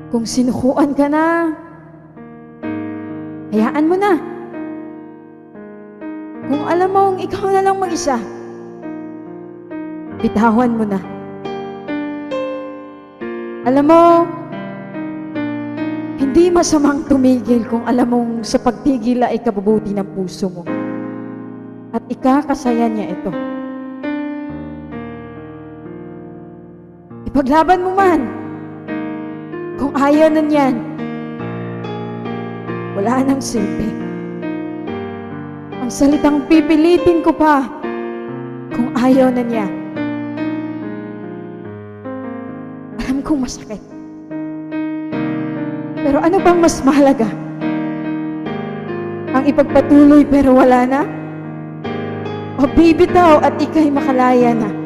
Kung sinukuan ka na, hayaan mo na. Kung alam mong ikaw na lang mag-isa, bitawan mo na. Alam mo, hindi masamang tumigil kung alam mong sa pagtigil ay ikabubuti ng puso mo. At ikakasaya niya ito. Ipaglaban mo man. Kung ayaw na niyan, wala nang silbi. Ang salitang pipilitin ko pa, kung ayaw na niya, alam kong masakit. Pero ano bang mas mahalaga? Ang ipagpatuloy pero wala na? O bibitaw at ika'y makalaya na?